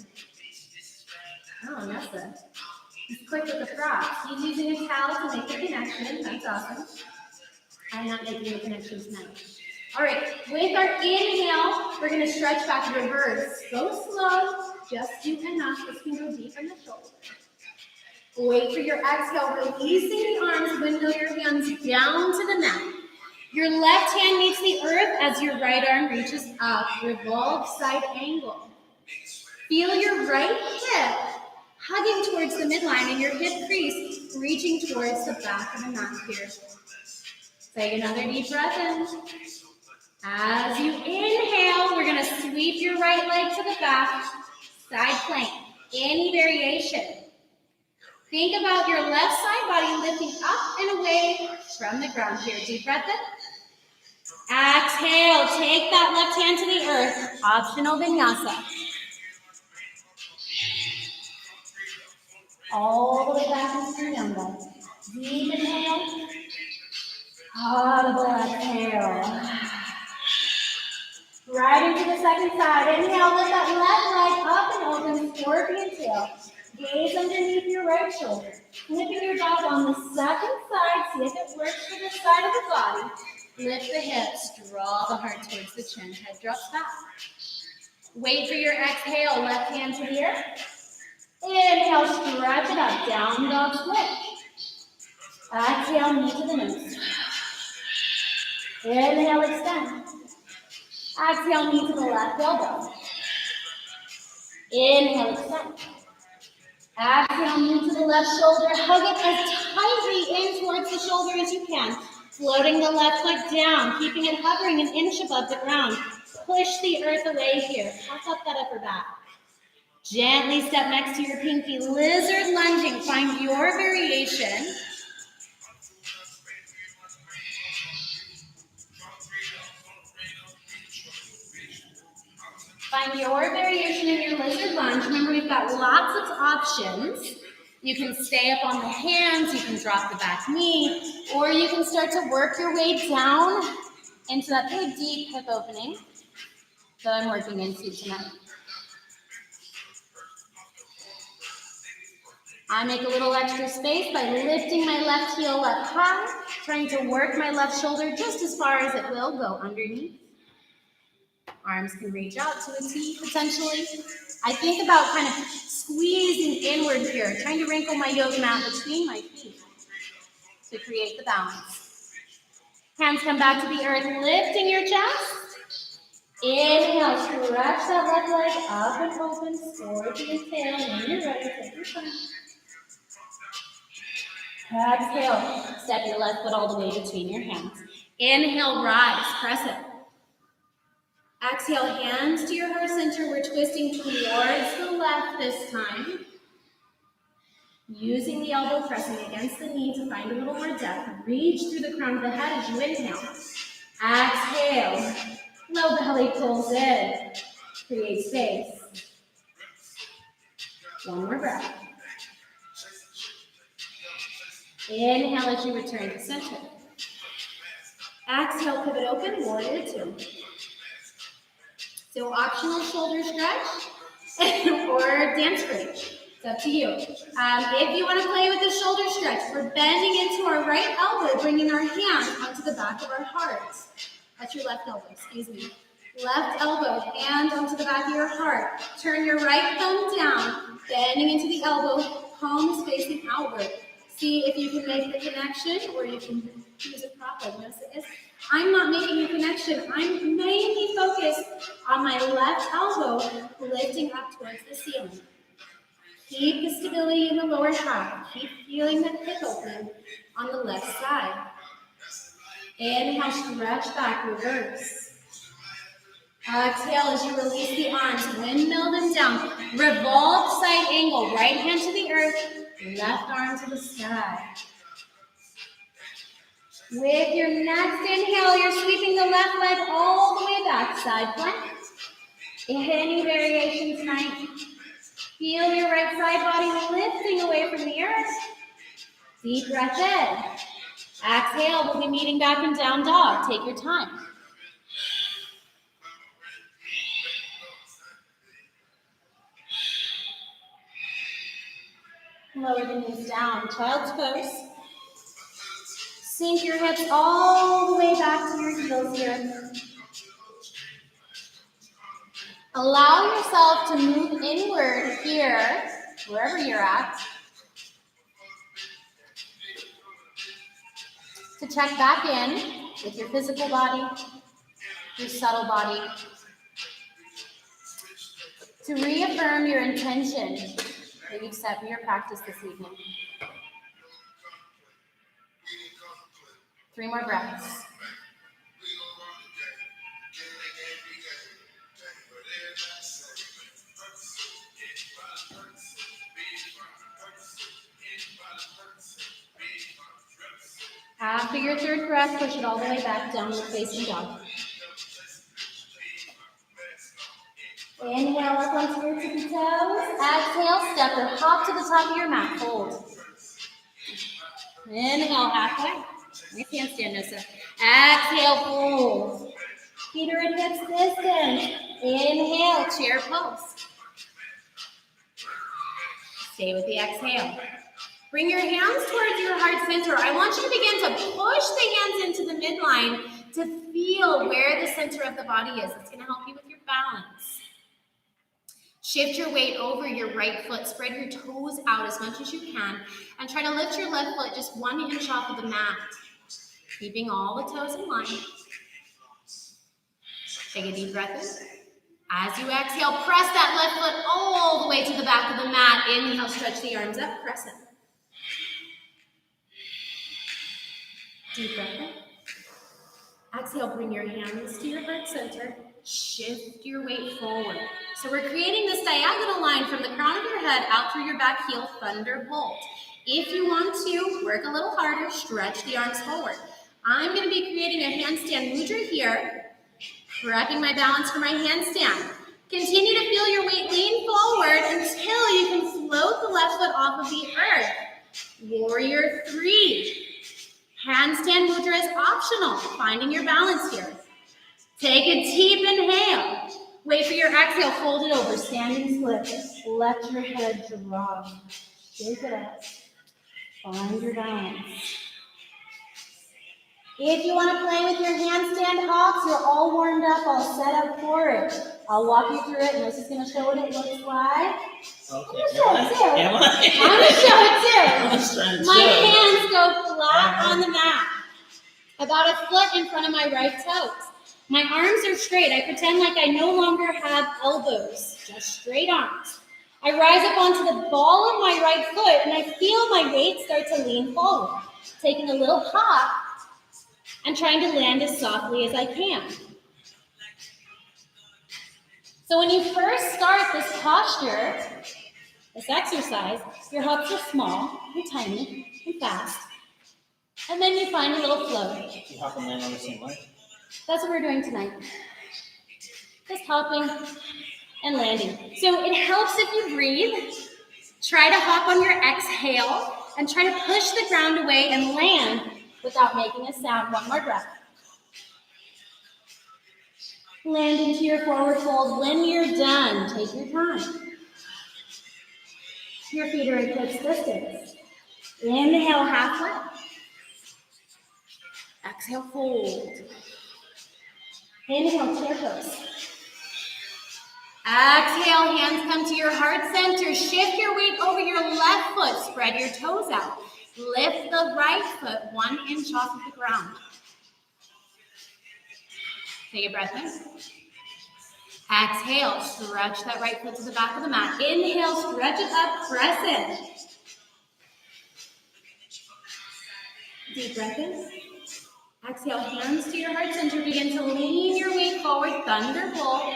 Oh, Nessa. He's quick with the props. He's using a towel to make the connection. That's awesome. I'm not making the connection tonight. All right, with our inhale, we're going to stretch back reverse. Go slow, just do enough. This can go deep in the shoulder. Wait for your exhale, releasing the arms, windmill your hands down to the mat. Your left hand meets the earth as your right arm reaches up. Revolve side angle. Feel your right hip hugging towards the midline and your hip crease reaching towards the back of the mat here. Take another deep breath in. As you inhale, we're going to sweep your right leg to the back, side plank. Any variation. Think about your left side body lifting up and away from the ground here. Deep breath in. Exhale, take that left hand to the earth. Optional vinyasa. All the way back into the young leg. Deep inhale. Audible exhale. Right into the second side. Inhale, lift that left leg up and open, scorpion tail. Gaze underneath your right shoulder. Flipping your dog on the second side. See if it works for this side of the body. Lift the hips. Draw the heart towards the chin. Head drops back. Wait for your exhale. Left hand to the earth. Inhale, stretch it up. Down dog split. Exhale, knee to the nose. Inhale, extend. Exhale, knee to the left elbow. Inhale, extend. Exhale, knee to the left shoulder. Hug it as tightly in towards the shoulder as you can. Floating the left leg down, keeping it hovering an inch above the ground. Push the earth away here. Puff up that upper back. Gently step next to your pinky. Lizard lunging. Find your variation. Find your variation in your lizard lunge. Remember, we've got lots of options. You can stay up on the hands, you can drop the back knee, or you can start to work your way down into that really deep hip opening that I'm working into tonight. I make a little extra space by lifting my left heel up high, trying to work my left shoulder just as far as it will go underneath. Arms can reach out to a T potentially. I think about kind of squeezing inward here, trying to wrinkle my yoga mat between my feet to create the balance. Hands come back to the earth, lifting your chest. Inhale, stretch that left leg up and open, scorpion tail. When you're ready, take your time. Exhale, step your left foot all the way between your hands. Inhale, rise, press it. Exhale, hands to your heart center. We're twisting towards the left this time. Using the elbow, pressing against the knee to find a little more depth. Reach through the crown of the head as you inhale. Exhale, low belly pulls in. Create space. One more breath. Inhale as you return to center. Exhale, pivot open, warrior two. So optional shoulder stretch or dance break. It's up to you. If you want to play with the shoulder stretch, we're bending into our right elbow, bringing our hand onto the back of our heart. That's your left elbow, excuse me. Left elbow, hand onto the back of your heart. Turn your right thumb down, bending into the elbow, palm is facing outward. See if you can make the connection, or you can use a prop like this. I'm not making a connection. I'm mainly focused on my left elbow lifting up towards the ceiling. Keep the stability in the lower half. Keep feeling the hip open on the left side. Inhale, stretch back, reverse. Exhale as you release the arms, windmill them down. Revolve side angle, right hand to the earth, left arm to the sky. With your next inhale, you're sweeping the left leg all the way back, side plank. Any variation tonight? Feel your right side body lifting away from the earth. Deep breath in. Exhale, we'll be meeting back in down dog. Take your time. Lower the knees down, child's pose. Sink your hips all the way back to your heels here. Allow yourself to move inward here, wherever you're at, to check back in with your physical body, your subtle body, to reaffirm your intention that you've set for your practice this evening. 3 more breaths. After your 3rd breath, push it all the way back, downward facing dog. Inhale up onto your tippy toes. Exhale, step or hop to the top of your mat. Hold. Inhale, halfway. Nice handstand, Nosa. Exhale, fold. Feet are at hips distance. Inhale, chair pose. Stay with the exhale. Bring your hands towards your heart center. I want you to begin to push the hands into the midline to feel where the center of the body is. It's going to help you with your balance. Shift your weight over your right foot. Spread your toes out as much as you can. And try to lift your left foot just 1 inch off of the mat. Keeping all the toes in line. Take a deep breath in. As you exhale, press that left foot all the way to the back of the mat. Inhale, stretch the arms up, press it. Deep breath in. Exhale, bring your hands to your heart center. Shift your weight forward. So we're creating this diagonal line from the crown of your head out through your back heel, thunderbolt. If you want to, work a little harder, stretch the arms forward. I'm going to be creating a handstand mudra here, prepping my balance for my handstand. Continue to feel your weight lean forward until you can float the left foot off of the earth. Warrior 3. Handstand mudra is optional, finding your balance here. Take a deep inhale. Wait for your exhale, fold it over, standing split. Let your head drop. Shake it up. Find your balance. If you want to play with your handstand hops, you're all warmed up, all set up for it. I'll walk you through it, and this is going to show what it looks like. Okay. I'm going to show it too. I'm going to show it too. My hands go flat on the mat, about a foot in front of my right toes. My arms are straight. I pretend like I no longer have elbows, just straight arms. I rise up onto the ball of my right foot, and I feel my weight start to lean forward, taking a little hop and trying to land as softly as I can. So when you first start this posture, this exercise, your hops are small, and tiny, and fast. And then you find a little flow. You hop and land on the same line? That's what we're doing tonight. Just hopping and landing. So it helps if you breathe. Try to hop on your exhale and try to push the ground away and land without making a sound. 1 more breath. Land into your forward fold. When you're done, take your time. Your feet are at hips distance. Inhale, halfway. Exhale, fold. Inhale, chair pose. Exhale, hands come to your heart center. Shift your weight over your left foot. Spread your toes out. Lift the right foot 1 inch off of the ground. Take a breath in. Exhale, stretch that right foot to the back of the mat. Inhale, stretch it up, press in. Deep breath in. Exhale, hands to your heart center. Begin to lean your weight forward, thunderbolt.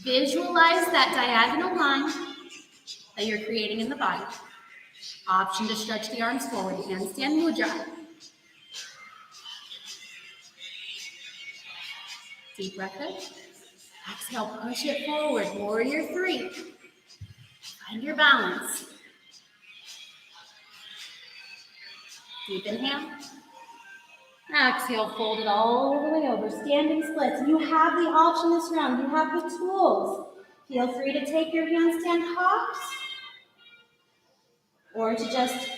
Visualize that diagonal line that you're creating in the body. Option to stretch the arms forward, handstand mudra. Deep breath in. Exhale, push it forward. Warrior 3. Find your balance. Deep inhale. Exhale, fold it all the way over. Standing splits. You have the option this round. You have the tools. Feel free to take your handstand hops or to just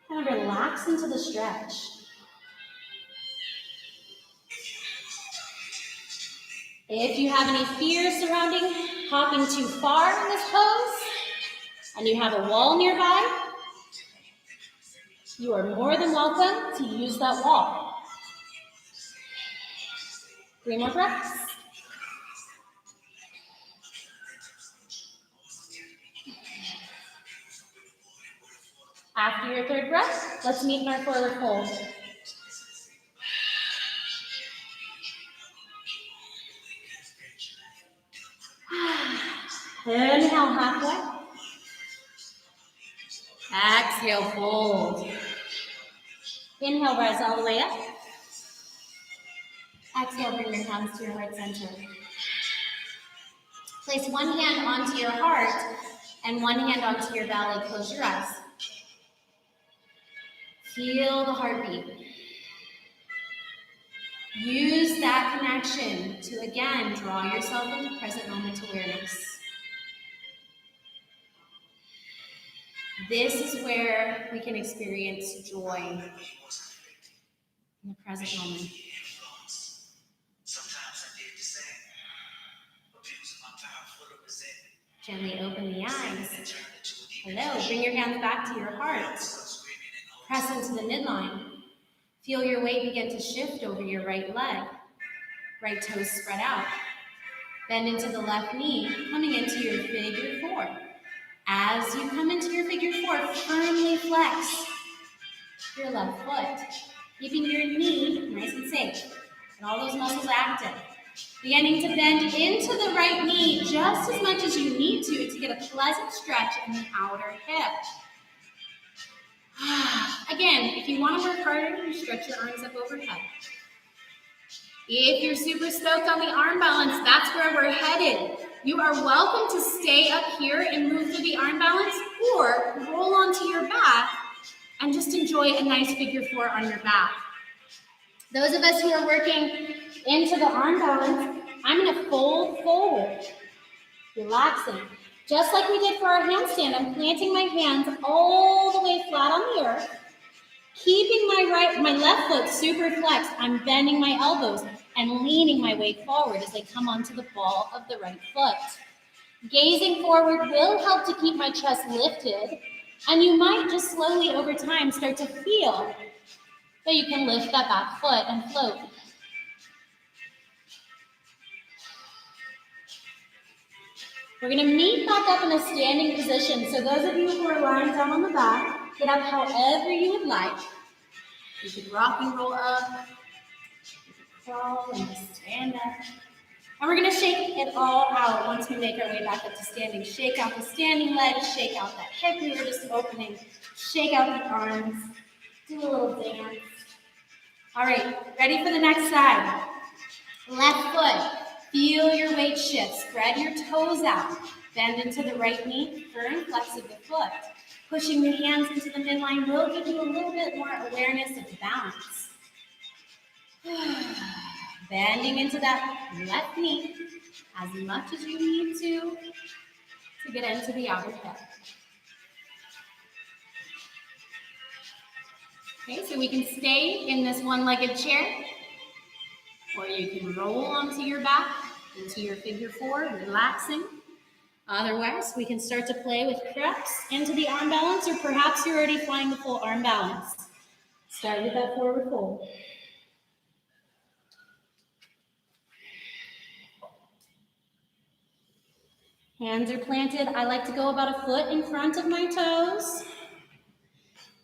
kind of relax into the stretch. If you have any fears surrounding hopping too far in this pose and you have a wall nearby, you are more than welcome to use that wall. 3 more breaths. After your 3rd breath, let's meet in our forward fold. Inhale halfway. Exhale, fold. Inhale, rise all the way up. Exhale, bring your hands to your heart center. Place one hand onto your heart and one hand onto your belly. Close your eyes. Feel the heartbeat. Use that connection to, again, draw yourself into present moment awareness. This is where we can experience joy in the present moment. Gently open the eyes. Hello, bring your hands back to your heart. Press into the midline. Feel your weight begin to shift over your right leg. Right toes spread out. Bend into the left knee, coming into your figure 4. As you come into your figure 4, firmly flex your left foot, keeping your knee nice and safe and all those muscles active. Beginning to bend into the right knee just as much as you need to get a pleasant stretch in the outer hip. Again, if you want to work harder, you stretch your arms up overhead. If you're super stoked on the arm balance, that's where we're headed. You are welcome to stay up here and move through the arm balance or roll onto your back and just enjoy a nice figure 4 on your back. Those of us who are working into the arm balance, I'm going to fold forward, relaxing. Just like we did for our handstand, I'm planting my hands all the way flat on the earth, keeping my left foot super flexed. I'm bending my elbows and leaning my weight forward as I come onto the ball of the right foot. Gazing forward will help to keep my chest lifted, and you might just slowly over time start to feel that you can lift that back foot and float. We're going to meet back up in a standing position. So those of you who are lying down on the back, get up however you would like. You could rock and roll up, you could crawl and just stand up. And we're going to shake it all out once we make our way back up to standing. Shake out the standing leg, shake out that hip we were just opening, shake out the arms, do a little dance. All right, ready for the next side. Left foot. Feel your weight shift. Spread your toes out. Bend into the right knee. Firm flex of the foot. Pushing the hands into the midline will give you a little bit more awareness of balance. Bending into that left knee as much as you need to get into the outer hip. Okay, so we can stay in this one-legged chair, or you can roll onto your back, into your figure 4, relaxing. Otherwise, we can start to play with creps into the arm balance, or perhaps you're already flying the full arm balance. Start with that forward fold. Hands are planted. I like to go about a foot in front of my toes.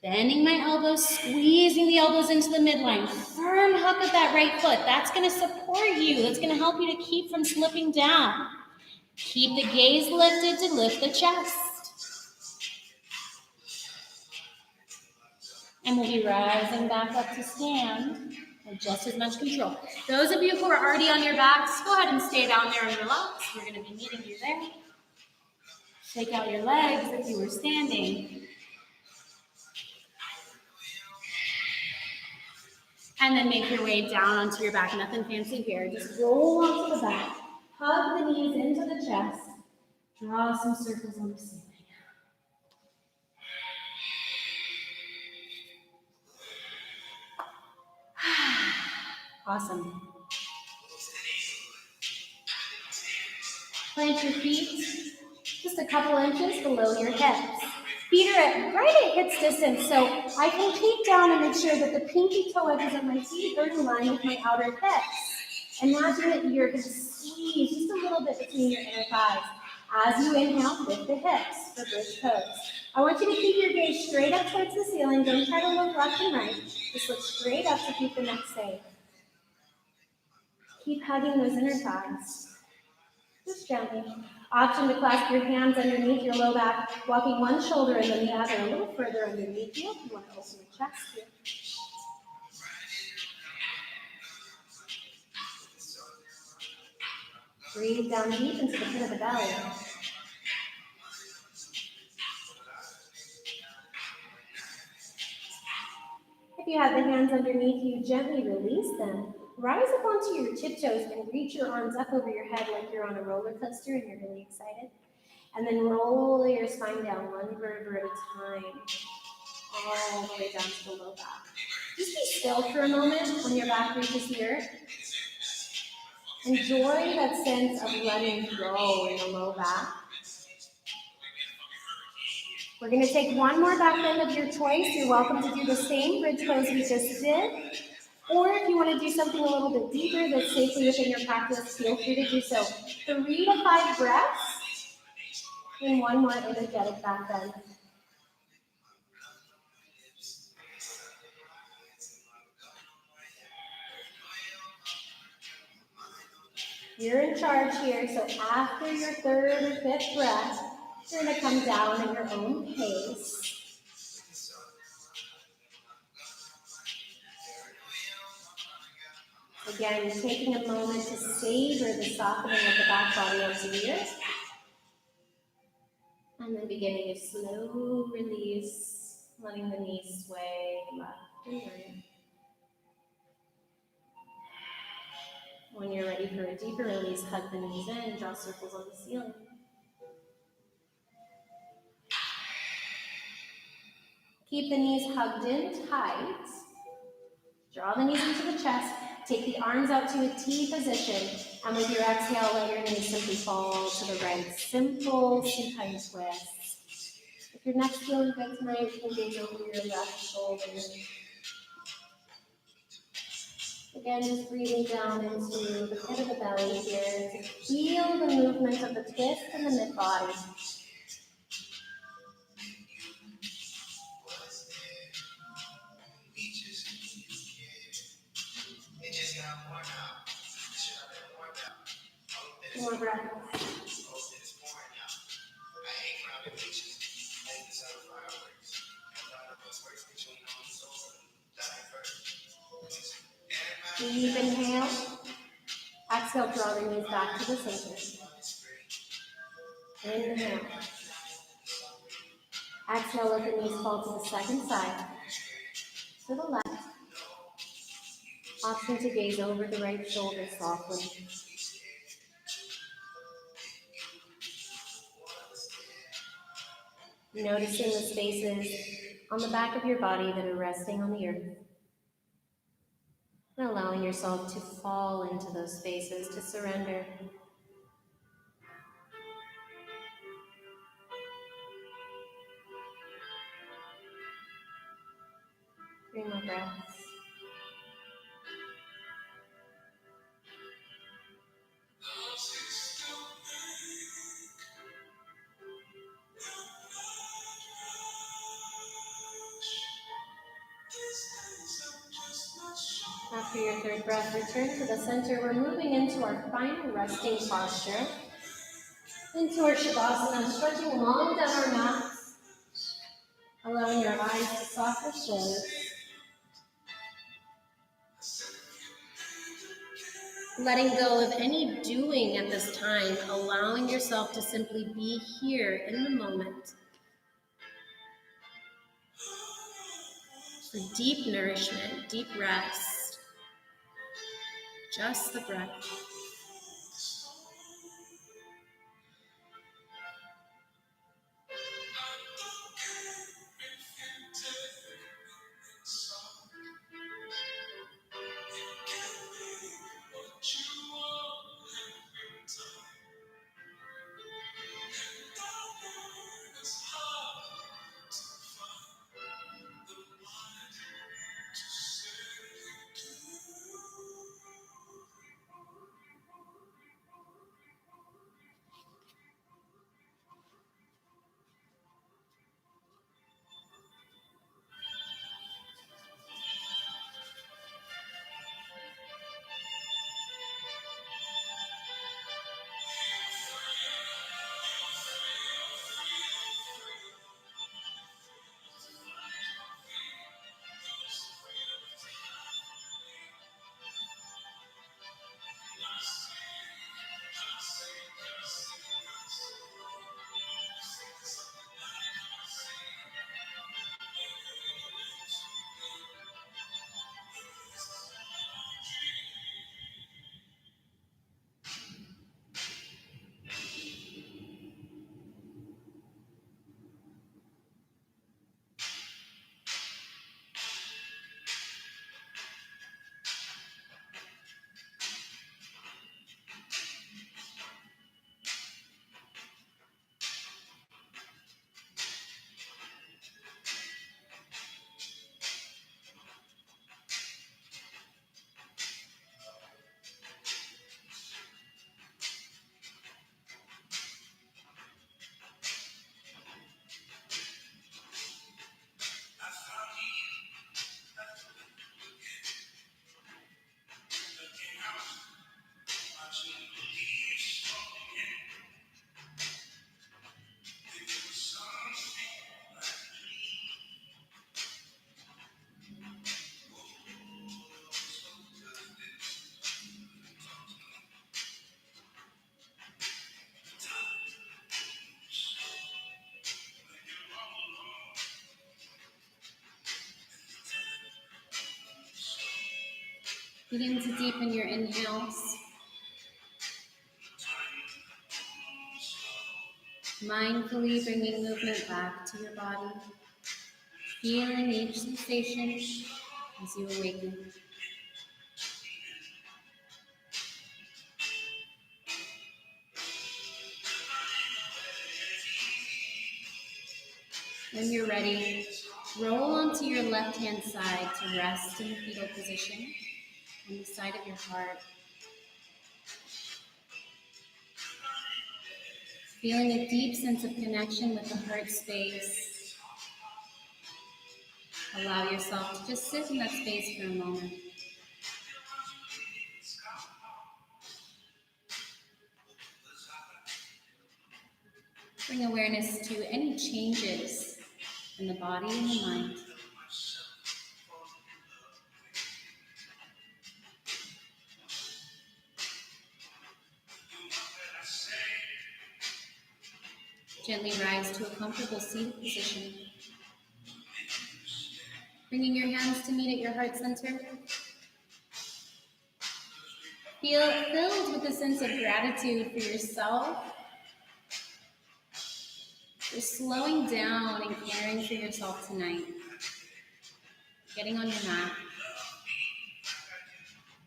Bending my elbows, squeezing the elbows into the midline. Firm hook of that right foot. That's going to support you. That's going to help you to keep from slipping down. Keep the gaze lifted to lift the chest. And we'll be rising back up to stand. Or just as much control. Those of you who are already on your backs, go ahead and stay down there and relax. We're going to be meeting you there. Shake out your legs if you were standing. And then make your way down onto your back. Nothing fancy here. Just roll onto the back. Hug the knees into the chest. Draw some circles on the ceiling. Awesome. Plant your feet just a couple inches below your hips. Feet are right at hips distance, so I can peek down and make sure that the pinky toe edges of my feet are in line with my outer hips. Imagine that you're going to squeeze just a little bit between your inner thighs. As you inhale, lift the hips for bridge pose. I want you to keep your gaze straight up towards the ceiling. Don't try to look left and right. Just look straight up to keep the neck safe. Keep hugging those inner thighs. Just gently. Option to clasp your hands underneath your low back, walking one shoulder and then the other a little further underneath you. You want to open your chest here. Breathe down deep into the pit of the belly. If you have the hands underneath you, gently release them. Rise up onto your tiptoes and reach your arms up over your head like you're on a roller coaster and you're really excited. And then roll your spine down one vertebra at a time, all the way down to the low back. Just be still for a moment when your back reaches the earth. Enjoy that sense of letting go in the low back. We're going to take one more back bend of your choice. You're welcome to do the same bridge pose we just did. Or if you want to do something a little bit deeper that's safely within your practice, feel free to do so. 3 to 5 breaths and one more energetic back bend. You're in charge here, so after your 3rd or 5th breath, you're going to come down at your own pace. Again, taking a moment to savor the softening of the back body onto the earth. And then beginning a slow release, letting the knees sway left and right. When you're ready for a deeper release, hug the knees in, draw circles on the ceiling. Keep the knees hugged in tight. Draw the knees into the chest. Take the arms out to a T position. And with your exhale, let your knees simply fall to the right. Simple supine twist. If your neck's feeling good tonight, you can gaze over your left shoulder. Again, just breathing down into the pit of the belly here to feel the movement of the twist in the mid-body. More breath. Deep inhale. Exhale, draw the knees back to the center. Inhale. Exhale, let the knees fall to the second side. To the left. Option to gaze over the right shoulder softly. Noticing the spaces on the back of your body that are resting on the earth. And allowing yourself to fall into those spaces, to surrender. 3 more breaths. After your 3rd breath, return to the center. We're moving into our final resting posture. Into our Shavasana, stretching long down our mats. Allowing your eyes to softly close. Letting go of any doing at this time, allowing yourself to simply be here in the moment. For deep nourishment, deep rest, just the breath. Begin to deepen your inhales. Mindfully bringing movement back to your body. Feeling each sensation as you awaken. When you're ready, roll onto your left-hand side to rest in the fetal position on the side of your heart. Feeling a deep sense of connection with the heart space. Allow yourself to just sit in that space for a moment. Bring awareness to any changes in the body and the mind. Gently rise to a comfortable seated position. Bringing your hands to meet at your heart center. Feel filled with a sense of gratitude for yourself, for slowing down and caring for yourself tonight. Getting on your mat.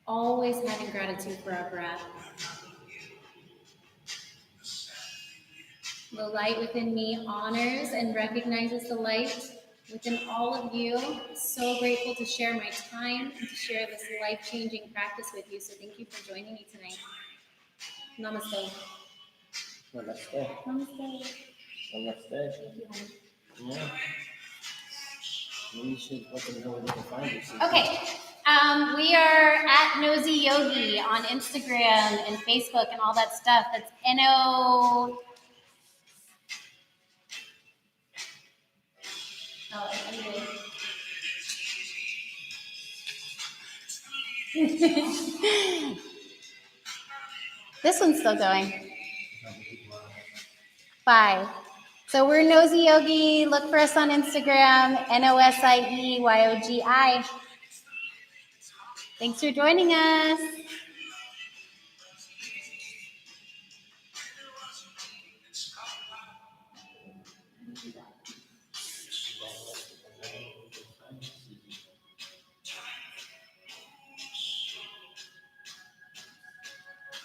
Always having gratitude for our breath. The light within me honors and recognizes the light within all of you. So grateful to share my time and to share this life-changing practice with you. So thank you for joining me tonight. Namaste. Namaste. Namaste. Namaste. Thank you, honey. Yeah. Maybe you should let them know where they can find you. Susie. Okay. We are at Nosy Yogi on Instagram and Facebook and all that stuff. That's N-O... Oh, anyway. This one's still going. 5. So we're Nosy Yogi. Look for us on Instagram, NOSIEYOGI. Thanks for joining us.